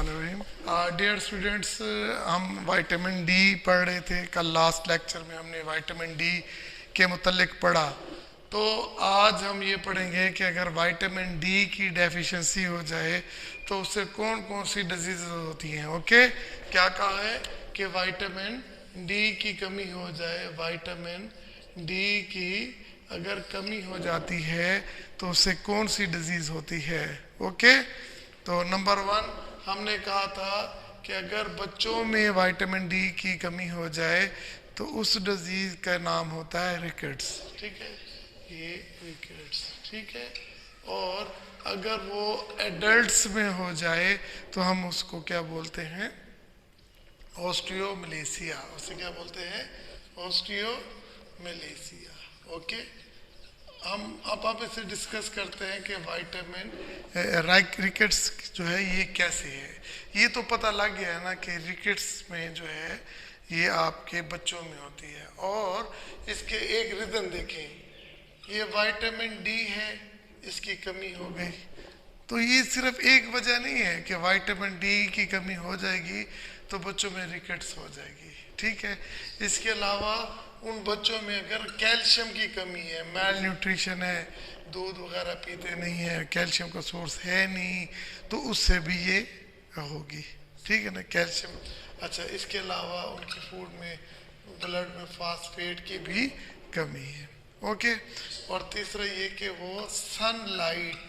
बिस्मिल्लाहिर्रहमानिर्रहीम। Dear students, हम vitamin D पढ़ रहे थे। कल लास्ट लेक्चर में हमने विटामिन डी के मुतल्लिक पढ़ा। तो आज हम ये पढ़ेंगे कि अगर विटामिन डी की डेफिशिएंसी हो जाए तो उससे कौन कौन सी डिजीज होती हैं। ओके, क्या कहा है कि विटामिन डी की कमी हो जाए, विटामिन डी की अगर कमी हो जाती है तो उससे कौन सी डिजीज होती है। ओके, तो नंबर 1 हमने कहा था कि अगर बच्चों में विटामिन डी की कमी हो जाए तो उस डिजीज का नाम होता है रिकेट्स। ठीक है, ये रिकेट्स। ठीक है, और अगर वो एडल्ट्स में हो जाए तो हम उसको क्या बोलते हैं, ऑस्टियोमलेशिया। उसे क्या बोलते हैं, ऑस्टियोमलेशिया। ओके, हम अब आप इसे डिस्कस करते हैं कि विटामिन रिकेट्स जो है ये कैसे है। ये तो पता लग गया है ना कि रिकेट्स में जो है ये आपके बच्चों में होती है। और इसके एक रीज़न देखें, ये विटामिन डी है, इसकी कमी हो गई। तो ये सिर्फ एक वजह नहीं है कि विटामिन डी की कमी हो जाएगी तो बच्चों में रिकेट्स हो जाएगी। ठीक है, इसके अलावा उन बच्चों में अगर कैल्शियम की कमी है, मैल न्यूट्रिशन है, दूध वगैरह पीते नहीं है, कैल्शियम का सोर्स है नहीं, तो उससे भी ये होगी। ठीक है ना, कैल्शियम। अच्छा, इसके अलावा उनकी फूड में ब्लड में फास्फेट की भी कमी है। ओके, और तीसरा ये कि वो सनलाइट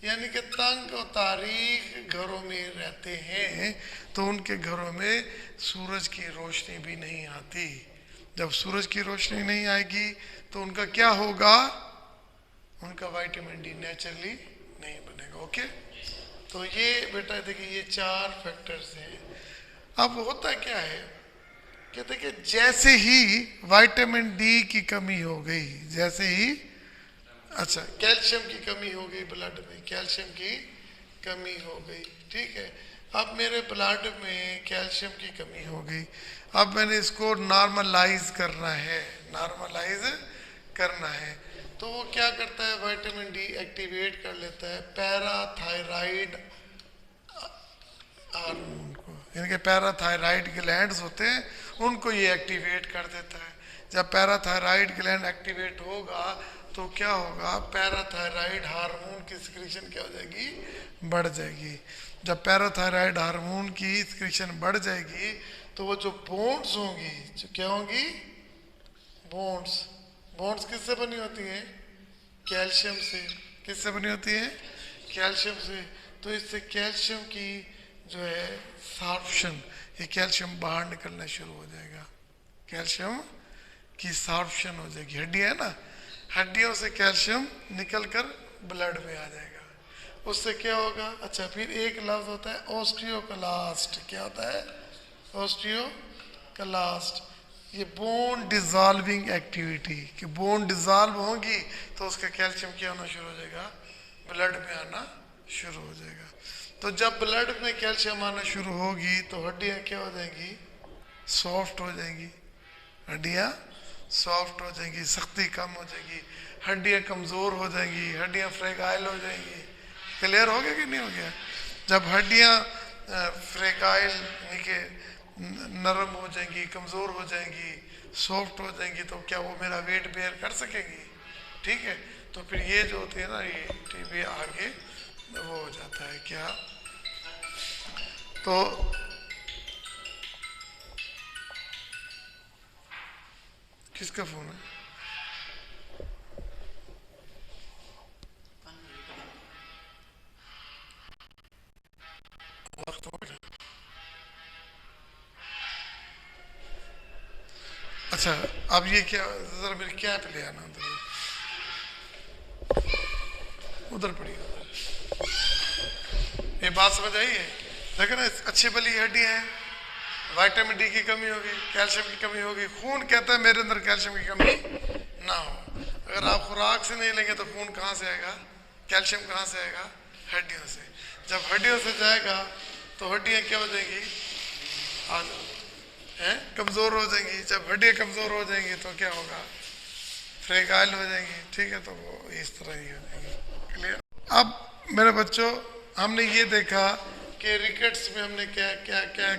यानी कि तंग और तारीख घरों में रहते हैं तो उनके घरों में सूरज की रोशनी भी नहीं आती। जब सूरज की रोशनी नहीं आएगी तो उनका क्या होगा, उनका विटामिन डी नेचुरली नहीं बनेगा। ओके, तो ये बेटा देखिए ये 4 फैक्टर्स हैं। अब होता क्या है कि देखिए जैसे ही विटामिन डी की कमी हो गई, जैसे ही अच्छा कैल्शियम की कमी हो गई, ब्लड में कैल्शियम की कमी हो गई। ठीक है, अब मेरे ब्लड में कैल्शियम की कमी हो गई, अब मैंने इसको नॉर्मलाइज करना है। तो वो क्या करता है, विटामिन डी एक्टिवेट कर लेता है पैराथायराइड हार्मोन को, यानी कि पैराथायराइड ग्लैंड्स होते हैं उनको ये एक्टिवेट कर देता है। जब पैराथायराइड ग्लैंड एक्टिवेट होगा तो क्या होगा, पैराथायराइड हार्मोन की सिक्रीशन क्या हो जाएगी, बढ़ जाएगी। जब पैराथायराइड हार्मोन की सिक्रीशन बढ़ जाएगी तो वो जो बॉन्ड्स होंगी, जो क्या होंगी, बॉन्ड्स किससे बनी होती है, कैल्शियम से। किससे बनी होती है, कैल्शियम से। तो इससे कैल्शियम की जो है सॉर्प्शन, ये कैल्शियम बाहर निकलना शुरू हो जाएगा, कैल्शियम की सॉर्प्शन हो जाएगी। हड्डी है ना, हड्डियों से कैल्शियम निकलकर ब्लड में आ जाएगा, उससे क्या होगा। अच्छा, फिर एक लफ्ज होता है ऑस्टियोक्लास्ट। क्या होता है, ऑस्टियोक्लास्ट। ये बोन डिजॉल्विंग एक्टिविटी, कि बोन डिजॉल्व होगी तो उसका कैल्शियम क्या होना शुरू हो जाएगा, ब्लड में आना शुरू हो जाएगा। तो जब ब्लड में कैल्शियम आना शुरू होगी तो हड्डियाँ क्या हो जाएंगी, सॉफ्ट हो जाएंगी। हड्डियाँ सॉफ्ट हो जाएंगी, सख्ती कम हो जाएगी, हड्डियाँ कमज़ोर हो जाएंगी, हड्डियाँ फ्रेगाइल हो जाएंगी। क्लियर हो गया कि नहीं हो गया। जब हड्डियाँ फ्रेगाइल यानी कि नरम हो जाएंगी, कमज़ोर हो जाएंगी, सॉफ्ट हो जाएंगी, तो क्या वो मेरा वेट बेयर कर सकेंगी। ठीक है, तो फिर ये जो होती है ना, ये टीबी आगे वो हो जाता है क्या। तो किसका फोन है, वक्त हो गया। अच्छा, अब ये क्या, जरा मेरी कैप ले आना उधर पड़ी उधर। ये बात समझ आई है, देखो ना, अच्छी भली हड्डियाँ हैं, विटामिन डी की कमी होगी, कैल्शियम की कमी होगी, खून कहता है मेरे अंदर कैल्शियम की कमी ना हो। अगर आप खुराक से नहीं लेंगे तो खून कहाँ से आएगा, कैल्शियम कहाँ से आएगा, हड्डियों से। जब हड्डियों से जाएगा तो हड्डियाँ क्या हो जाएंगी, हैं, कमज़ोर हो जाएंगी। जब हड्डियाँ कमज़ोर हो जाएंगी तो क्या होगा, फ्रेगाइल हो जाएंगी। ठीक है, तो वो इस तरह ही हो जाएंगी। क्लियर। अब मेरे बच्चों हमने ये देखा कि रिकेट्स में हमने क्या क्या क्या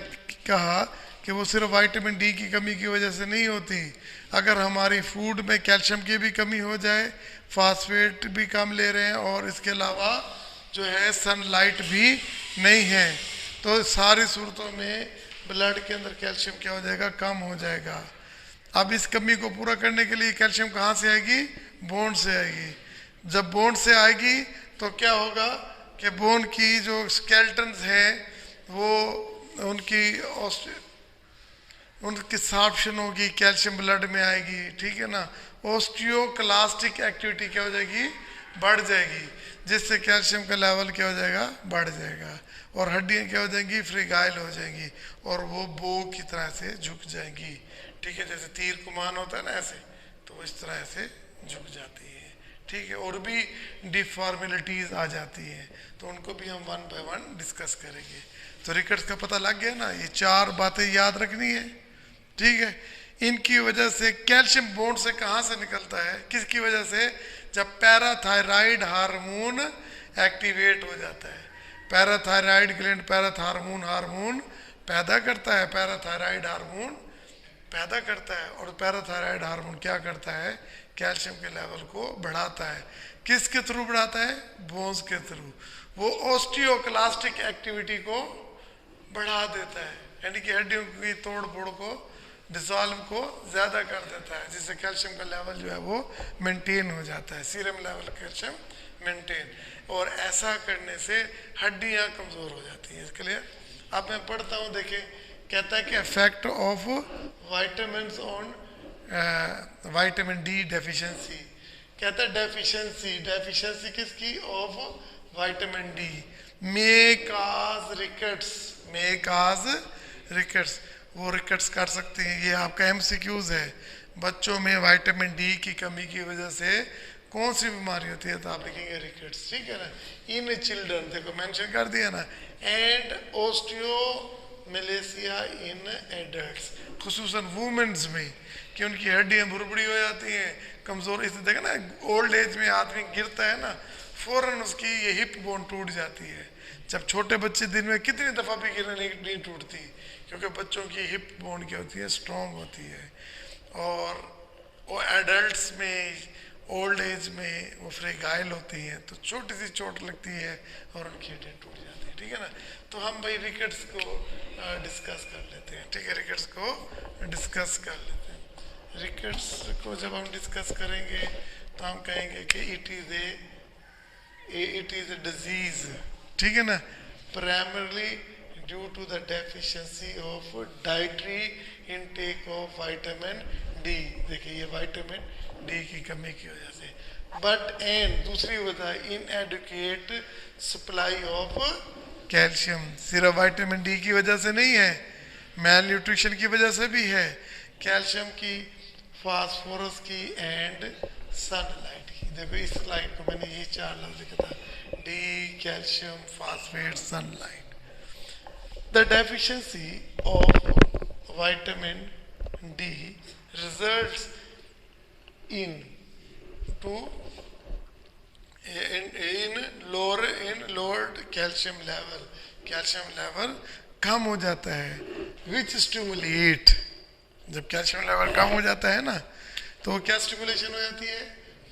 कहा कि वो सिर्फ विटामिन डी की कमी की वजह से नहीं होती। अगर हमारी फूड में कैल्शियम की भी कमी हो जाए, फास्फेट भी कम ले रहे हैं और इसके अलावा जो है सनलाइट भी नहीं है, तो सारी सूरतों में ब्लड के अंदर कैल्शियम क्या हो जाएगा, कम हो जाएगा। अब इस कमी को पूरा करने के लिए कैल्शियम कहाँ से आएगी, बोन से आएगी। जब बोन से आएगी तो क्या होगा कि बोन की जो स्केलेटन्स हैं वो उनकी सॉर्प्शन होगी, कैल्शियम ब्लड में आएगी, ठीक है ना। ओस्टियोक्लास्टिक एक्टिविटी क्या हो जाएगी, बढ़ जाएगी, जिससे कैल्शियम का लेवल क्या हो जाएगा, बढ़ जाएगा और हड्डियां क्या हो जाएंगी, फ्रीगाइल हो जाएंगी और वो बो की तरह से झुक जाएंगी, ठीक है। जैसे तीर कमान होता है ना ऐसे, तो वो इस तरह से झुक जाती है, ठीक है। और भी डिफॉर्मेलिटीज आ जाती हैं, तो उनको भी हम वन बाय वन डिस्कस करेंगे। तो रिकेट्स का पता लग गया ना, ये 4 बातें याद रखनी है, ठीक है। इनकी वजह से कैल्शियम बोन से कहाँ से निकलता है, किसकी वजह से, जब पैराथायराइड हार्मोन एक्टिवेट हो जाता है। पैराथायराइड ग्लैंड हार्मोन पैदा करता है, पैराथायराइड हार्मोन पैदा करता है और पैराथायराइड हार्मोन क्या करता है, कैल्शियम के लेवल को बढ़ाता है। किसके थ्रू बढ़ाता है, बोन्स के थ्रू। वो ओस्टियोक्लास्टिक एक्टिविटी को बढ़ा देता है, यानी कि हड्डियों की तोड़ फोड़ को, डिसॉल्व को ज़्यादा कर देता है, जिससे कैल्शियम का लेवल जो है वो मेंटेन हो जाता है, सीरम लेवल कैल्शियम मेंटेन। और ऐसा करने से हड्डियाँ कमज़ोर हो जाती हैं। इसके लिए अब मैं पढ़ता हूँ, देखिए कहता है कि effect of vitamin on vitamin D deficiency. कहता है डेफिशिएंसी किसकी, of vitamin D may cause rickets. वो रिकेट्स कर सकते हैं। ये आपका एमसीक्यूज है, बच्चों में विटामिन डी की कमी की वजह से कौन सी बीमारी होती है, तो आप लिखेंगे रिकेट्स, ठीक है ना। इन चिल्ड्रन, देखो मेंशन कर दिया ना, एंड ओस्टियोमेलेसिया इन एडल्ट्स, खुसूसन वुमेन्स में, कि उनकी हड्डियां बुरबुरी हो जाती हैं, कमज़ोर। इसे देखा ना, ओल्ड एज में आदमी गिरता है ना, फ़ौरन उसकी ये हिप बोन टूट जाती है। जब छोटे बच्चे दिन में कितनी दफ़ा भी गिरने नहीं टूटती, क्योंकि बच्चों की हिप बोन क्या होती है, स्ट्रॉन्ग होती है। और वो एडल्ट्स में, ओल्ड एज में वो फ्रीगाइल होती हैं, तो छोटी सी चोट लगती है और उनकी हड्डियाँ टूट जाती है, ठीक है ना। तो हम भाई रिकेट्स को डिस्कस कर लेते हैं, ठीक है, रिकेट्स को डिस्कस कर लेते हैं। रिकेट्स को जब हम डिस्कस करेंगे तो हम कहेंगे कि इट इज़ ए डिजीज़, ठीक है ना, primarily due to the deficiency of dietary intake of vitamin D. देखिए ये विटामिन डी की कमी की वजह से। बट एंड दूसरी वजह इनएडुकेट सप्लाई ऑफ कैल्शियम, सिर्फ विटामिन डी की वजह से नहीं है, मैल न्यूट्रिशन की वजह से भी है, कैल्शियम की, फास्फोरस की एंड सनलाइट की। देखो इस लाइन को मैंने ये 4 लफ्ज लिखा था, D, calcium, phosphate, sunlight. The deficiency of vitamin D results in lowered calcium level. Calcium level कम हो जाता है, which stimulate, जब कैल्शियम लेवल कम हो जाता है ना, तो क्या स्टिमुलेशन हो जाती है,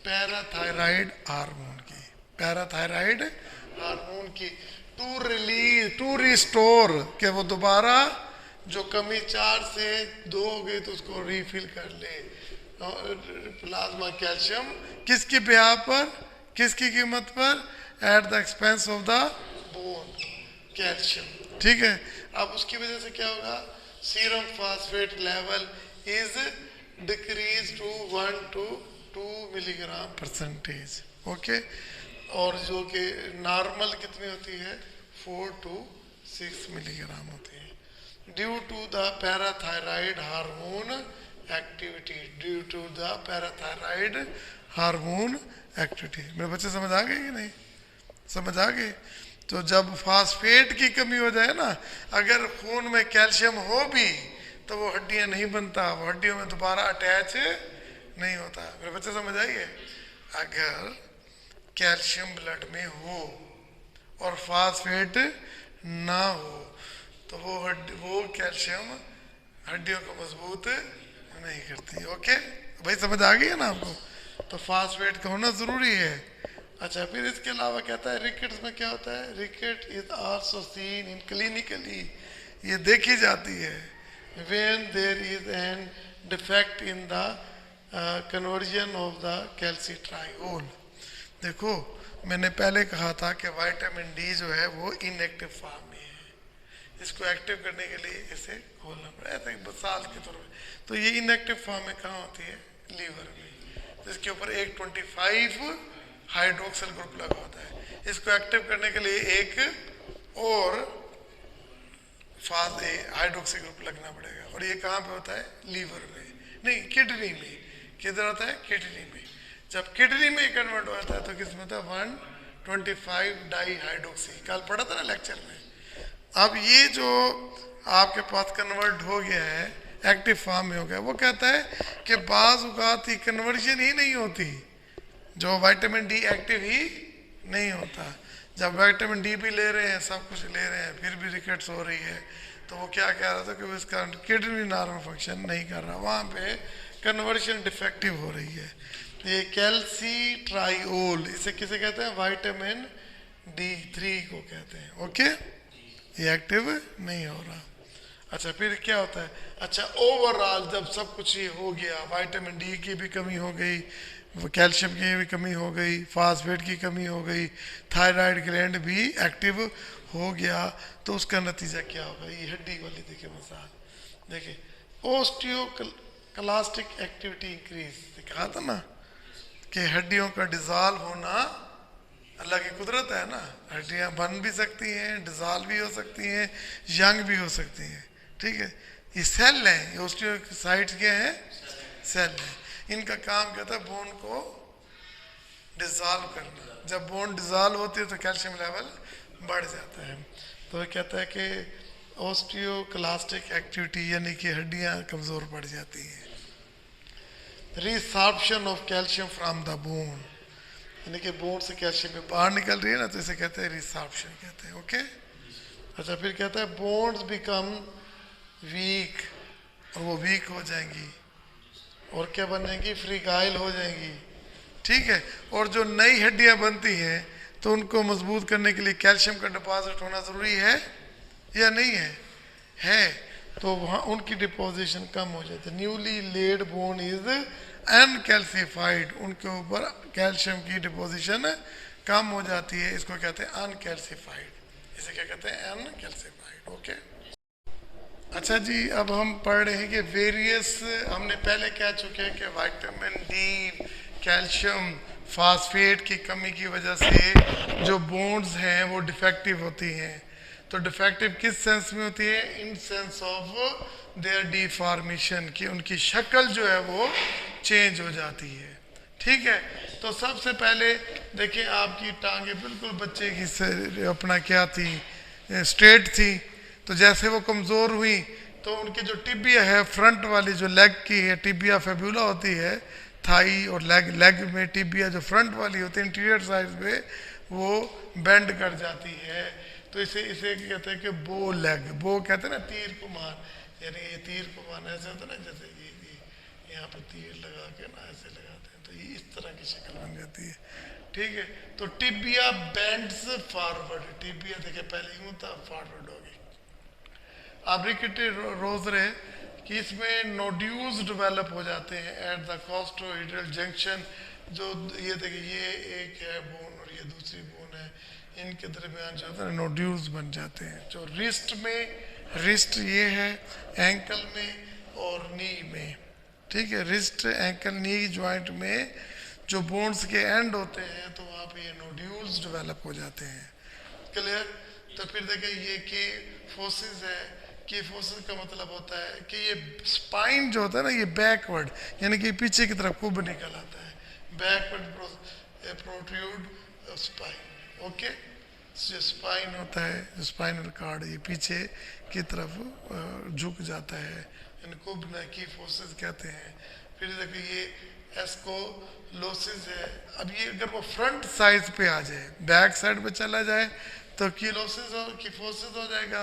पैराथायराइड हार्मोन की टू रिस्टोर, के वो दोबारा जो कमी 4 से 2 हो गई तो उसको रीफिल कर ले। प्लाज्मा कैल्शियम किसकी ब्याह पर, किसकी कीमत पर, at the expense of the bone calcium, ठीक है। अब उसकी वजह से क्या होगा, serum phosphate level is decrease to 1 to 2 milligram %, okay. और जो कि नॉर्मल कितनी होती है, 4 to 6 मिलीग्राम होती है, due to the parathyroid hormone activity, मेरे बच्चे समझ आ गए कि नहीं, समझ आ गए। तो जब फास्फेट की कमी हो जाए ना, अगर खून में कैल्शियम हो भी तो वो हड्डियां नहीं बनता, वो हड्डियों में दोबारा अटैच नहीं होता। मेरे बच्चे समझ आइए, अगर कैल्शियम ब्लड में हो और फास्फेट ना हो तो वो कैल्शियम हड्डियों को मजबूत नहीं करती। ओके भाई, समझ आ गई है ना आपको? तो फास्फेट का होना जरूरी है। अच्छा, फिर इसके अलावा कहता है रिकेट्स में क्या होता है? Rickets is also seen in clinically, ये देखी जाती है when there is an defect in the conversion of the calcitriol। देखो, मैंने पहले कहा था कि विटामिन डी जो है वो इनएक्टिव फॉर्म में है, इसको एक्टिव करने के लिए इसे खोलना पड़ा, ऐसा एक मिसाल के तौर पर। तो ये इनएक्टिव फॉर्म में कहाँ होती है? लीवर में। तो इसके ऊपर एक 25 हाइड्रोक्सिल ग्रुप लगा होता है, इसको एक्टिव करने के लिए एक और हाइड्रोक्सी ग्रुप लगना पड़ेगा। और ये कहाँ पे होता है? लीवर में, नहीं किडनी में। किधर होता है? किडनी में। जब किडनी में कन्वर्ट होता है तो किस में होता है? 125 डाई हाइड्रोक्सी, कल पढ़ा था ना लेक्चर में। अब ये जो आपके पास कन्वर्ट हो गया है, एक्टिव फॉर्म में हो गया, वो कहता है कि बाज उगात ही कन्वर्जन ही नहीं होती, जो विटामिन डी एक्टिव ही नहीं होता। जब विटामिन डी भी ले रहे हैं, सब कुछ ले रहे हैं, फिर भी रिकेट्स हो रही है, तो वो क्या कह रहा था कि इसका किडनी नॉर्मल फंक्शन नहीं कर रहा, वहाँ पे कन्वर्जन डिफेक्टिव हो रही है। ये कैल्सीट्राइओल, इसे किसे कहते हैं? विटामिन D3 को कहते हैं। ओके, ये एक्टिव नहीं हो रहा। अच्छा, फिर क्या होता है? अच्छा, ओवरऑल जब सब कुछ ये हो गया, विटामिन डी की भी कमी हो गई, कैल्शियम की भी कमी हो गई, फास्फेट की कमी हो गई, थायराइड ग्लैंड भी एक्टिव हो गया, तो उसका नतीजा क्या होगा? ये हड्डी वाली देखिए मिसाल, देखिए ओस्टियोक्लास्टिक एक्टिविटी इंक्रीज, कहा था ना कि हड्डियों का डिजॉल्व होना अल्लाह की कुदरत है ना, हड्डियां बन भी सकती हैं, डिजॉल्व भी हो सकती हैं, यंग भी हो सकती हैं। ठीक है, ये सेल हैं, ये ओस्टियोसाइट्स क्या हैं? सेल हैं। इनका काम क्या था? बोन को डिजॉल्व करना। जब बोन डिजॉल्व होती है तो कैल्शियम लेवल बढ़ जाता है। तो कहता है कि ओस्टियोक्लास्टिक एक्टिविटी यानी कि हड्डियां कमज़ोर पड़ जाती हैं। Resorption of calcium from the bone, यानी कि बोन से कैल्शियम में बाहर निकल रही है ना, तो इसे कहते हैं रिसॉर्प्शन कहते हैं। ओके, अच्छा, फिर कहता है बोन्स बिकम वीक, और वो वीक हो जाएंगी और क्या बनेंगी? फ्रीगाइल हो जाएंगी। ठीक है, और जो नई हड्डियां बनती हैं तो उनको मजबूत करने के लिए कैल्शियम का डिपॉजिट होना ज़रूरी है या नहीं है? है, तो वहाँ उनकी डिपोजिशन कम हो जाती है। न्यूली लेड बोन इज अनकैल्सिफाइड, उनके ऊपर कैल्शियम की डिपोजिशन कम हो जाती है, इसको कहते हैं अनकैल्सिफाइड। इसे क्या कहते हैं? अनकैल्सिफाइड। ओके, अच्छा जी, अब हम पढ़ रहे हैं कि वेरियस, हमने पहले कह चुके हैं कि विटामिन डी, कैल्शियम, फास्फेट की कमी की वजह से जो बोन्स हैं वो डिफेक्टिव होती हैं। तो डिफेक्टिव किस सेंस में होती है? In sense of their deformation, कि उनकी शक्ल जो है वो चेंज हो जाती है। ठीक है, तो सबसे पहले देखिए, आपकी टांगे बिल्कुल बच्चे की अपना क्या थी? स्ट्रेट थी। तो जैसे वो कमज़ोर हुई तो उनकी जो टिबिया है, फ्रंट वाली जो लेग की है, टिबिया फेब्यूला होती है, थाई और लेग में टिबिया जो फ्रंट वाली होती है इंटीरियर साइड पे, वो बेंड कर जाती है। तो इसे इसे कहते हैं कि बो लेग, बो कहते हैं ना तीर कुमार, यानी ये तीर कुमार ऐसे होता है ना, जैसे ये यहाँ पे तीर लगा के ना ऐसे लगाते हैं, तो ये इस तरह की शक्ल बन जाती है। ठीक है, तो टिबिया बेंड्स फॉरवर्ड, टिबिया देखिए पहले यूं था, फॉरवर्ड हो गई। अब रिकेटेड रोज रहे कि इसमें नोड्यूल्स डेवलप हो जाते हैं एट द कॉस्टोइडल जंक्शन। जो ये देखिए, ये एक है बोन और ये दूसरी बोन है, इनके दरमियान जो होता है नोड्यूल्स बन जाते हैं। जो रिस्ट में, रिस्ट ये है, एंकल में और नी में। ठीक है, रिस्ट, एंकल, नी जॉइंट में जो बोन्स के एंड होते हैं तो वहाँ पे ये नोड्यूल्स डेवलप हो जाते हैं। क्लियर? तो फिर देखिए ये की फोसिस है, की फोसिस का मतलब होता है कि ये स्पाइन जो होता है ना, ये बैकवर्ड यानी कि पीछे की तरफ कुब निकल आता है, बैकवर्ड प्रोट्रूड स्पाइन। ओके, जो स्पाइन होता है, जो स्पाइनल कार्ड, ये पीछे की तरफ झुक जाता है, इनको की फोसिस कहते हैं। फिर देखिए ये एस्कोलोसिस है। अब ये अगर वो फ्रंट साइड पे आ जाए, बैक साइड पे चला जाए तो कीलोसिस और कीफोसिस हो जाएगा।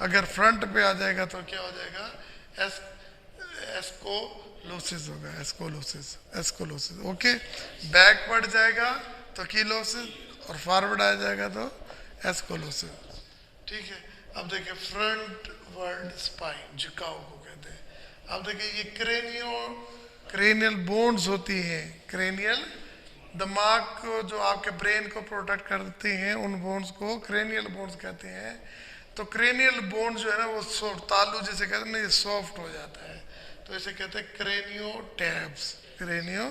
अगर फ्रंट पे आ जाएगा तो क्या हो जाएगा, एस एस्कोलोसिस होगा, एस्कोलोसिस, एस्कोलोसिस। ओके, बैकवर्ड जाएगा तो कीलोसिस और फॉरवर्ड आ जाएगा तो एस्कोलोसिस। ठीक है, अब देखिए फ्रंट वर्ड स्पाइन, झुकाव को कहते हैं। अब देखिए ये क्रेनियल बोन्स होती हैं, क्रेनियल दिमाग को जो आपके ब्रेन को प्रोटेक्ट करती हैं, उन बोन्स को क्रेनियल बोन्स कहते हैं। तो क्रेनियल बोन जो है ना वो तालू जैसे कहते हैं ना, ये सॉफ्ट हो जाता है, तो इसे कहते हैं क्रेनियो टैब्स, क्रेनियो।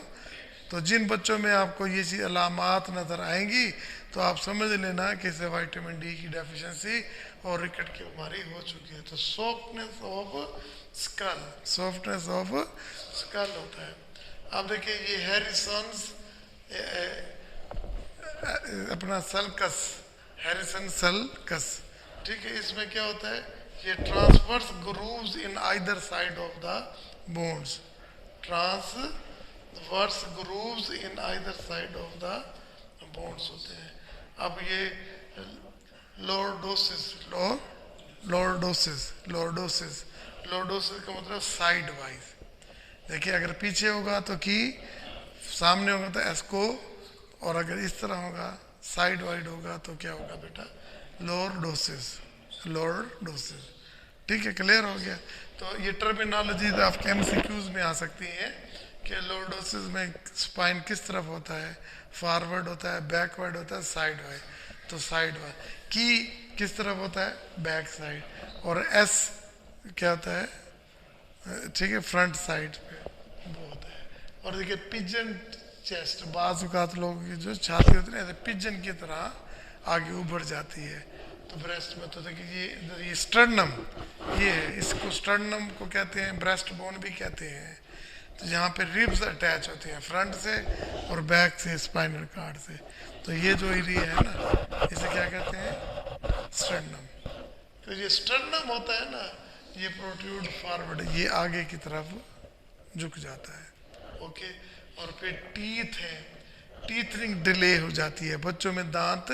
तो जिन बच्चों में आपको ये चीज अलामात नजर आएंगी तो आप समझ लेना कि इसे विटामिन डी की डेफिशिएंसी और रिकेट की बीमारी हो चुकी है। तो softness of skull, softness of skull होता है। अब देखिए ये हैरिसन्स अपना सल्कस, हैरिसन सल्कस, ठीक है, इसमें क्या होता है, ये transverse grooves in either side of the bones, transverse grooves in either side of the bones होते हैं। अब ये लॉर्डोसिस, लॉर्डोसिस, लॉर्डोसिस, लॉर्डोसिस का मतलब साइड वाइज। देखिए अगर पीछे होगा तो की, सामने होगा तो एस्को, और अगर इस तरह होगा साइड वाइड होगा तो क्या होगा बेटा, लॉर्डोसिस, लॉर्डोसिस। ठीक है, क्लियर हो गया। तो ये टर्मिनोलॉजी आपके एमसीक्यूज में आ सकती है कि लॉर्डोसिस में स्पाइन किस तरफ होता है, फॉरवर्ड होता है, बैकवर्ड होता है, साइड वाइड। तो साइड वाइड की किस तरफ होता है, बैक साइड, और एस क्या होता है, ठीक है, फ्रंट साइड पे वो होता है। और देखिए पिजन चेस्ट, बाजुकात लोगों की जो छाती होती है ना पिजन की तरह आगे उभर जाती है। तो ब्रेस्ट में तो देखिए ये स्टर्नम, ये है, इसको स्टर्नम को कहते हैं, ब्रेस्ट बोन भी कहते हैं। तो यहाँ पे रिब्स अटैच होती हैं फ्रंट से और बैक से, स्पाइनल कार्ड से। तो ये जो एरिया है ना इसे क्या कहते हैं, स्टर्नम। तो ये स्टर्नम होता है ना, ये प्रोट्रूड फॉरवर्ड, ये आगे की तरफ झुक जाता है। ओके, और फिर टीथ है, टीथनिंग डिले हो जाती है। बच्चों में दांत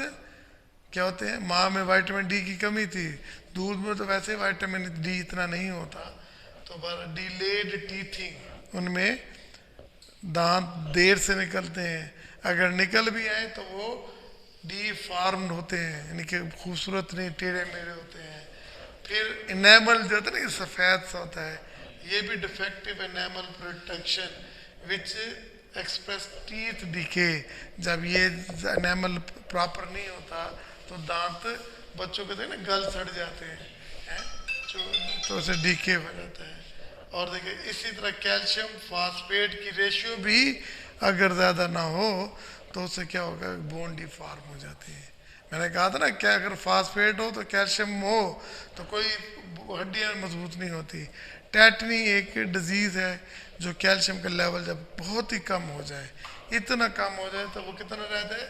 क्या होते हैं, माँ में विटामिन डी की कमी थी, दूध में तो वैसे विटामिन डी इतना नहीं होता, तो डिलेड टीथिंग, उनमें दांत देर से निकलते हैं। अगर निकल भी आए तो वो डीफॉर्म्ड होते हैं, यानी कि खूबसूरत नहीं, टेढ़े मेढ़े होते हैं। फिर इनेमल जो होता है ना, ये सफ़ेद सा होता है, ये भी defective enamel protection which express teeth decay. जब ये इनेमल प्रॉपर नहीं होता तो दांत बच्चों के ना गल सड़ जाते हैं, तो उसे डीके हो जाता है। और देखिए इसी तरह कैल्शियम फास्फेट की रेशियो भी अगर ज़्यादा ना हो तो उससे क्या होगा, बोन डिफॉर्म हो जाती है। मैंने कहा था ना क्या, अगर फास्फेट हो तो कैल्शियम हो तो कोई हड्डियाँ मजबूत नहीं होती। टेटनी एक डिजीज़ है जो कैल्शियम का लेवल जब बहुत ही कम हो जाए, इतना कम हो जाए तो वो कितना रहता है,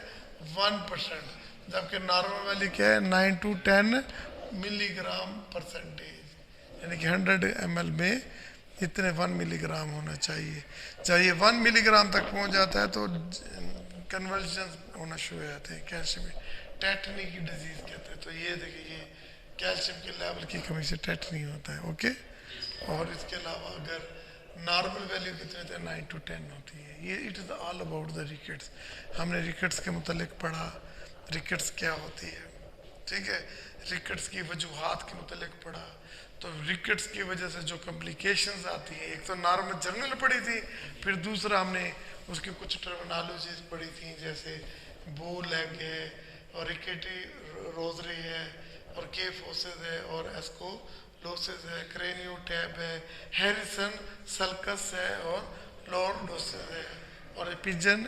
1%, जबकि नॉर्मल वैल्यू क्या है, 9 to 10 मिलीग्राम परसेंटेज, यानी कि 100 ml में इतने 1 मिलीग्राम होना चाहिए। जब ये 1 मिलीग्राम तक पहुंच जाता है तो कन्वर्जन होना शुरू हो जाते हैं कैल्शियम में, टेटनी की डिजीज कहते हैं। तो ये देखिए ये कैल्शियम के लेवल की कमी से टेटनी होता है। ओके, और इसके अलावा अगर नॉर्मल वैल्यू कितने थे, 9 to 10 होती है। ये it is all about the rickets. हमने रिकेट्स के मुतलिक पढ़ा, रिकेट्स क्या होती है, ठीक है, रिकेट्स की वजूहात के मुतलिक पढ़ा। तो रिकेट्स की वजह से जो कॉम्प्लिकेशंस आती हैं, एक तो नॉर्मल जनरल पढ़ी थी, फिर दूसरा हमने उसकी कुछ टर्मिनोलॉजीज पढ़ी थी, जैसे बो लेग है और रिकेटी रोजरी है और केफोसिस है और एस्कोलोसिस है, क्रेनियो टैब है, हैरिसन सल्कस है और लॉर्डोसिस है और पिजन,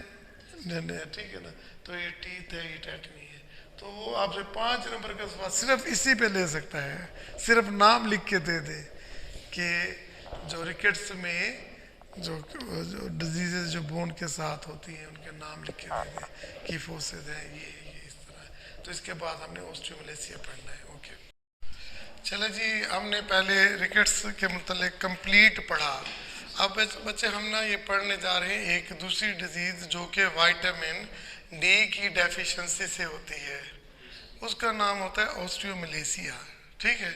ठीक है ना। तो ये टीथ है, ये टेटनी है। तो वो आपसे 5 नंबर का सवाल सिर्फ इसी पे ले सकता है, सिर्फ नाम लिख के दे दे कि जो रिकेट्स में जो डिजीजेज जो बोन के साथ होती हैं उनके नाम लिख के दे दे, कीफोसिस है, ये इस तरह। तो इसके बाद हमने ऑस्टियोमलेसिया पढ़ना है। ओके, चलो जी, हमने पहले रिकेट्स के मतलब कंप्लीट पढ़ा। अब बच्चे हम ना ये पढ़ने जा रहे हैं एक दूसरी डिजीज़ जो कि विटामिन डी की डेफिशिएंसी से होती है। उसका नाम होता है ऑस्टियोमलेसिया। ठीक है,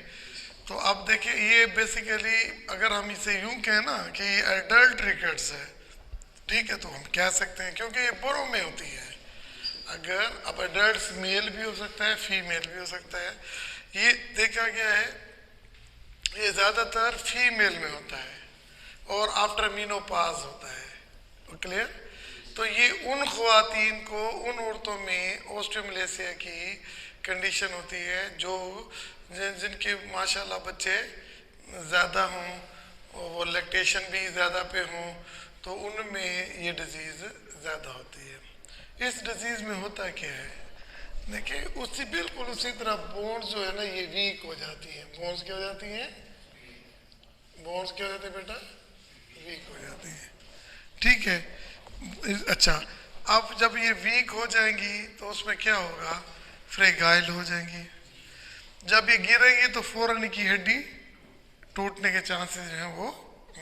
तो अब देखिए ये बेसिकली अगर हम इसे यूं कहें ना कि ये एडल्ट रिकेट्स है, ठीक है, तो हम कह सकते हैं क्योंकि ये बड़ों में होती है। अगर अब एडल्ट मेल भी हो सकता है, फीमेल भी हो सकता है। ये देखा गया है ये ज़्यादातर फीमेल में होता है और आफ्टर मीनोपाज होता है। क्लियर? तो ये उन ख्वातीन को, उन औरतों में ऑस्टियोमलेसिया की कंडीशन होती है जो जिनके माशाल्लाह बच्चे ज़्यादा हों और वो लैक्टेशन भी ज़्यादा पे हों, तो उनमें ये डिज़ीज़ ज़्यादा होती है। इस डिज़ीज़ में होता क्या है, देखिए उसी बिल्कुल उसी तरह बोन्स जो है ना ये वीक हो जाती हैं। बोन्स क्या हो जाती हैं? बोन्स क्या हो जाते हैं बेटा? वीक हो जाती हैं। ठीक है, अच्छा, अब जब ये वीक हो जाएंगी तो उसमें क्या होगा, फ्रेगाइल हो जाएंगी। जब ये गिरेंगी तो फौरन की हड्डी टूटने के चांसेस जो हैं वो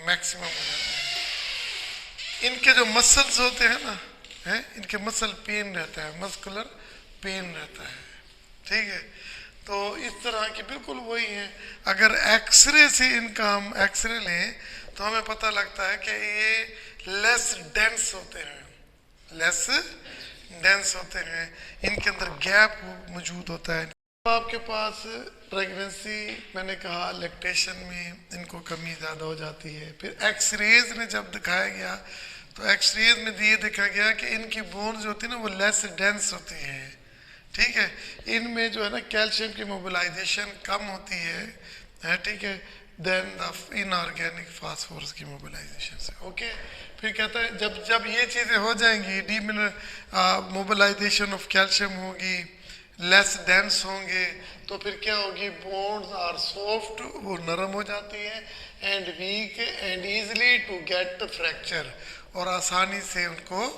मैक्सिमम हो जाते हैं। इनके जो मसल्स होते हैं ना, हैं, इनके मसल पेन रहता है, मस्कुलर पेन रहता है। ठीक है, तो इस तरह की बिल्कुल वही है। अगर एक्सरे से इनका हम एक्सरे लें तो हमें पता लगता है कि ये लेस डेंस होते हैं, लेस डेंस होते हैं, इनके अंदर गैप मौजूद होता है। आपके पास प्रेगनेंसी, मैंने कहा लैक्टेशन में इनको कमी ज़्यादा हो जाती है। फिर एक्सरेज में जब दिखाया गया तो एक्सरेज में ये देखा गया कि इनकी बोन्स जो होती है ना वो लेस डेंस होती है। ठीक है, इनमें जो है ना कैल्शियम की मोबिलाइजेशन कम होती है, ठीक है, देन द इनऑर्गेनिक फास्फोरस की मोबिलाइजेशन से। ओके, फिर कहता है जब जब ये चीज़ें हो जाएंगी, मोबिलाइजेशन ऑफ कैल्शियम होगी, लेस डेंस होंगे, तो फिर क्या होगी, बोन्स आर सॉफ्ट, वो नरम हो जाती है, and weak and easily to get fracture, और आसानी से उनको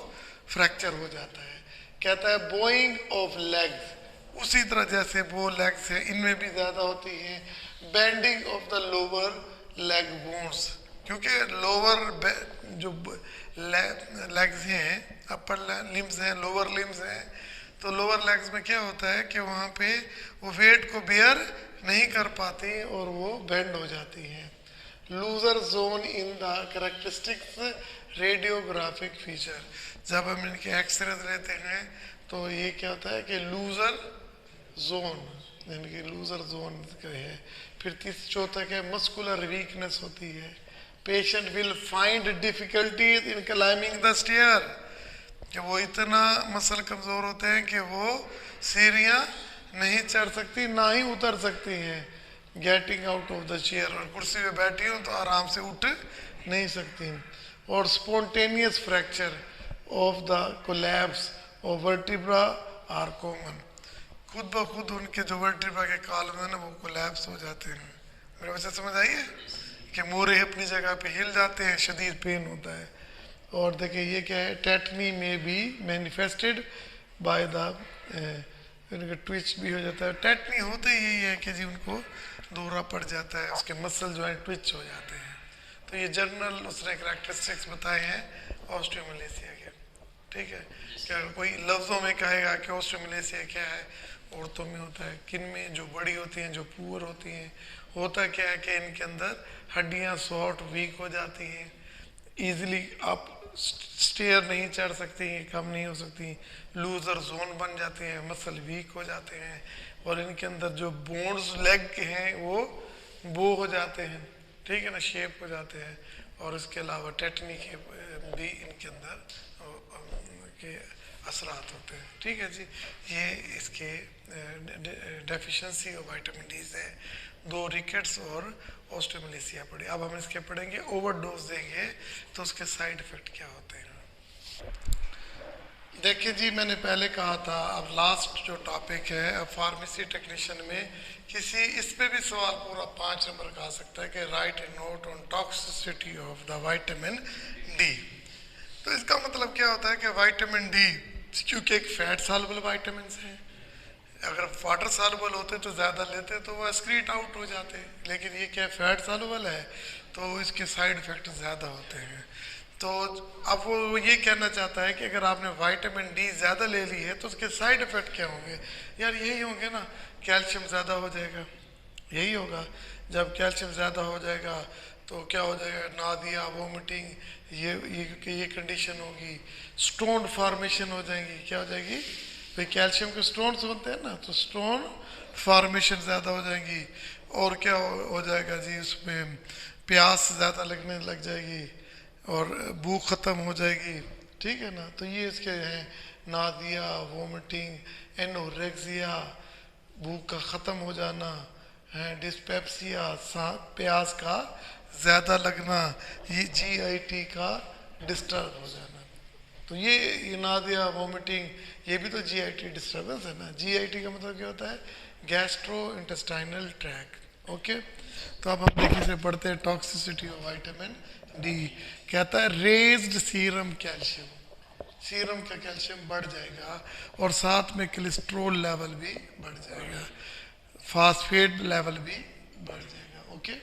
फ्रैक्चर हो जाता है। कहता है बोइंग ऑफ लेग्स, उसी तरह जैसे वो लेग्स है इनमें भी ज़्यादा होती है। Bending of the lower leg bones, क्योंकि लोअर जो लेग्स हैं, अपर लिम्स हैं, लोअर लिम्स हैं, तो लोअर लेग्स में क्या होता है कि वहाँ पे वो वेट को बेयर नहीं कर पाती और वो बेंड हो जाती हैं। Loser zone in the characteristics radiographic feature, जब हम इनके एक्सरे लेते हैं तो ये क्या होता है कि लूजर जोन, यानी कि लूजर जोन है। फिर चौथा क्या, मस्कुलर वीकनेस होती है। Patient will find difficulties in climbing the stair, कि वो इतना मसल कमज़ोर होते हैं कि वो सीढ़ियाँ नहीं चढ़ सकती ना ही उतर सकती हैं। Getting out of the chair, और कुर्सी पे बैठी हो तो आराम से उठ नहीं सकती। और spontaneous fracture of the collapse of vertebra are common, खुद ब खुद उनके जो वर्टिब्रा के कॉलम है ना वो कोलैप्स हो जाते हैं। मेरे बच्चे समझ आइए कि मोरे अपनी जगह पे हिल जाते हैं, शदीद पेन होता है। और देखिए ये क्या है, टेटनी में भी मैनिफेस्टेड बाय द, उनका ट्विच भी हो जाता है। टेटनी होते ही यही है कि जी उनको दौरा पड़ जाता है, उसके मसल जो है ट्विच हो जाते हैं। तो ये जनरल उसने करैक्टरिस्टिक्स बताए हैं ऑस्टियोमलेसिया के। ठीक है, क्या कोई लफ्ज़ों में कहेगा कि ऑस्टियोमलेसिया क्या है, औरतों में होता है, किन में, जो बड़ी होती हैं, जो पुअर होती हैं। होता क्या है कि इनके अंदर हड्डियाँ सॉफ्ट वीक हो जाती हैं, ईजिली आप स्टेयर नहीं चढ़ सकती, कम नहीं हो सकती, लूजर जोन बन जाते हैं, मसल वीक हो जाते हैं, और इनके अंदर जो बोन्स लेग के हैं वो बो हो जाते हैं। ठीक है ना, शेप हो जाते हैं। और इसके अलावा टेटनी के भी इनके अंदर के असरात होते हैं। ठीक है जी, ये इसके डेफिशिएंसी ऑफ विटामिन डी से दो रिकेट्स और ऑस्टियोमलेसिया पढ़े। अब हम इसके पढ़ेंगे ओवरडोज देंगे तो उसके साइड इफेक्ट क्या होते हैं। देखिए जी, मैंने पहले कहा था, अब लास्ट जो टॉपिक है फार्मेसी टेक्नीशियन में, किसी इस पे भी सवाल पूरा 5 नंबर का आ सकता है कि right A note on toxicity of the vitamin D. तो इसका मतलब क्या होता है कि विटामिन डी क्योंकि एक फैट सॉल्युबल विटामिन है, अगर वाटर सॉल्युबल होते तो ज़्यादा लेते तो वो एक्सक्रीट आउट हो जाते, लेकिन ये क्या फैट सॉल्युबल है तो इसके साइड इफ़ेक्ट ज़्यादा होते हैं। तो अब वो ये कहना चाहता है कि अगर आपने विटामिन डी ज़्यादा ले ली है तो उसके साइड इफ़ेक्ट क्या होंगे? यार यही होंगे ना, कैल्शियम ज़्यादा हो जाएगा, यही होगा। जब कैल्शियम ज़्यादा हो जाएगा तो क्या हो जाएगा? नादिया, वोमिटिंग, ये कंडीशन होगी। स्टोन फॉर्मेशन हो जाएंगी। क्या हो जाएगी भाई? कैल्शियम के स्टोन्स होते हैं ना, तो स्टोन फॉर्मेशन ज़्यादा हो जाएंगी। और क्या हो जाएगा जी? उसमें प्यास ज़्यादा लगने लग जाएगी और भूख ख़त्म हो जाएगी। ठीक है ना? तो ये इसके हैं, नादिया, वोमिटिंग, एनोरेक्सिया, भूख का ख़त्म हो जाना है, डिस्पेप्सिया, प्यास का ज़्यादा लगना, ये जीआईटी का डिस्टर्ब हो जाना। तो ये नादिया, वोमिटिंग, ये भी तो जीआईटी डिस्टर्बेंस है ना। जीआईटी का मतलब क्या होता है? Gastro intestinal tract. ओके, तो अब हम देखिए से पढ़ते हैं टॉक्सिसिटी ऑफ विटामिन डी। कहता है रेज्ड सीरम कैल्शियम, सीरम का कैल्शियम बढ़ जाएगा और साथ में कोलेस्ट्रोल लेवल भी बढ़ जाएगा, फास्फेट लेवल भी बढ़ जाएगा। ओके,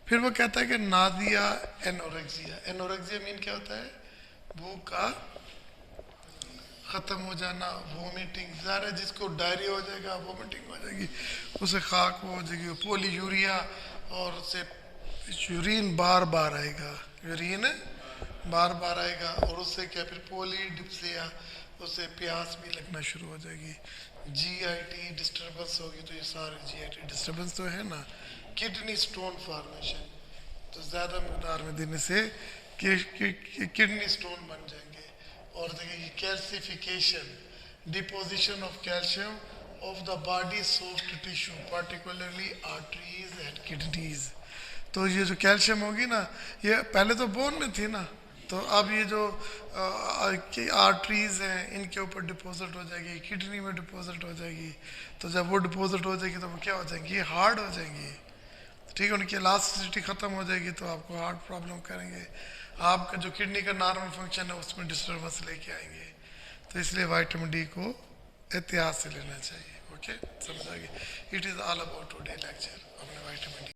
फिर वो कहता है कि नादिया, एनोरेक्सिया। एनोरेक्सिया मीन क्या होता है? भूख का ख़त्म हो जाना, वोमिटिंग, ज़्यादा जिसको डायरिया हो जाएगा, वोमिटिंग हो जाएगी, उसे खाक हो जाएगी, पोलीयूरिया, और उसे यूरिन बार बार आएगा, यूरिन बार बार आएगा, और उससे क्या? फिर पोलीडिप्सिया, उससे प्यास भी लगना शुरू हो जाएगी। जीआईटी डिस्टर्बेंस होगी, तो ये सारे जीआईटी डिस्टर्बेंस तो है ना। किडनी स्टोन फॉर्मेशन, तो ज़्यादा मकदार में देने से किडनी स्टोन बन जाएंगे। और देखिए calcification, deposition of calcium of the body soft tissue, particularly arteries and kidneys. तो ये जो कैल्शियम होगी ना, ये पहले तो बोन में थी ना, तो अब ये जो आर्टरीज हैं इनके ऊपर डिपॉजिट हो जाएगी, किडनी में डिपॉजिट हो जाएगी। तो जब वो डिपॉजिट हो जाएगी तो वो क्या हो जाएंगी? हार्ड हो जाएंगी। ठीक है, उनकी इलास्टिसिटी ख़त्म हो जाएगी तो आपको हार्ट प्रॉब्लम करेंगे। आपका जो किडनी का नॉर्मल फंक्शन है उसमें डिस्टर्बेंस लेके आएंगे। तो इसलिए विटामिन डी को एहतियात से लेना चाहिए। ओके, समझ आ गई? It is all about today lecture अपने विटामिन डी।